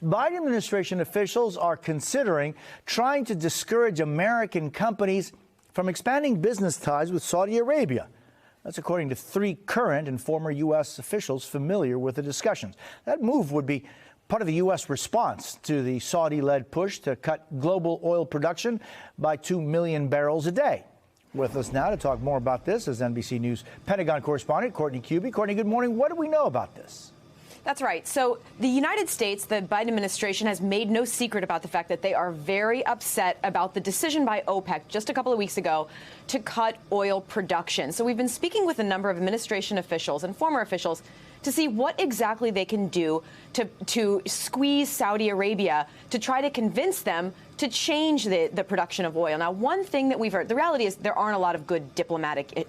Biden administration officials are considering trying to discourage American companies from expanding business ties with Saudi Arabia. That's according to 3 current and former U.S. officials familiar with the discussions. That move would be part of the U.S. response to the Saudi-led push to cut global oil production by 2 million barrels a day. With us now to talk more about this is NBC News Pentagon correspondent Courtney Kube. Courtney, good morning. What do we know about this? That's right. So the United States, the Biden administration, has made no secret about the fact that they are very upset about the decision by OPEC just a couple of weeks ago to cut oil production. So we've been speaking with a number of administration officials and former officials to see what exactly they can do to squeeze Saudi Arabia to try to convince them to change the production of oil. Now, one thing that we've heard, the reality is there aren't a lot of good diplomatic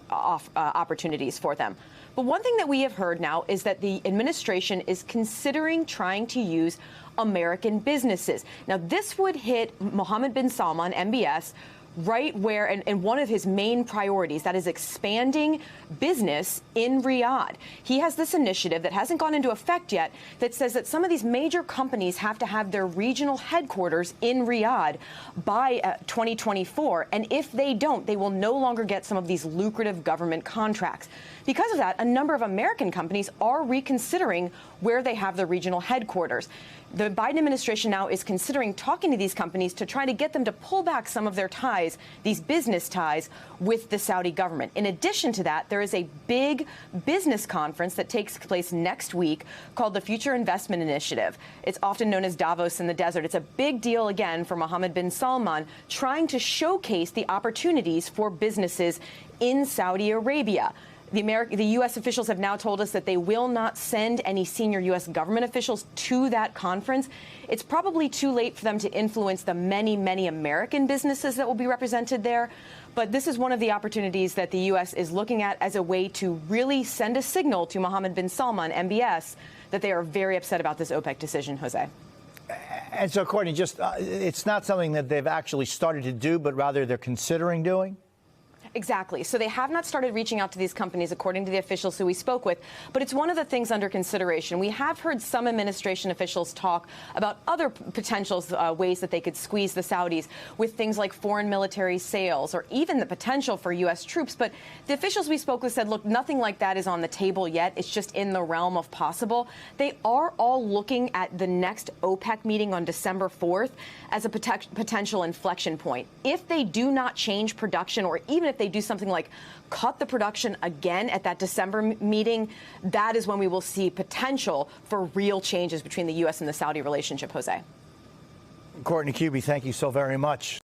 opportunities for them. But one thing that we have heard now is that the administration is considering trying to use American businesses. Now, this would hit Mohammed bin Salman, MBS, right where, and one of his main priorities, that is expanding business in Riyadh. He has this initiative that hasn't gone into effect yet that says that some of these major companies have to have their regional headquarters in Riyadh by 2024. And if they don't, they will no longer get some of these lucrative government contracts. Because of that, a number of American companies are reconsidering where they have their regional headquarters. The Biden administration now is considering talking to these companies to try to get them to pull back some of their ties, these business ties, with the Saudi government. In addition to that, there is a big business conference that takes place next week called the Future Investment Initiative. It's often known as Davos in the desert. It's a big deal, again, for Mohammed bin Salman, trying to showcase the opportunities for businesses in Saudi Arabia. The U.S. officials have now told us that they will not send any senior U.S. government officials to that conference. It's probably too late for them to influence the many, many American businesses that will be represented there. But this is one of the opportunities that the U.S. is looking at as a way to really send a signal to Mohammed bin Salman, MBS, that they are very upset about this OPEC decision, Jose. And so, Courtney, just it's not something that they've actually started to do, but rather they're considering doing? Exactly. So they have not started reaching out to these companies, according to the officials who we spoke with. But it's one of the things under consideration. We have heard some administration officials talk about other potential ways that they could squeeze the Saudis with things like foreign military sales or even the potential for U.S. troops. But the officials we spoke with said, look, nothing like that is on the table yet. It's just in the realm of possible. They are all looking at the next OPEC meeting on December 4th as a potential inflection point. If they do not change production, or even if they do something like cut the production again at that December meeting, that is when we will see potential for real changes between the U.S. and the Saudi relationship, Jose. Courtney Kube, thank you so very much.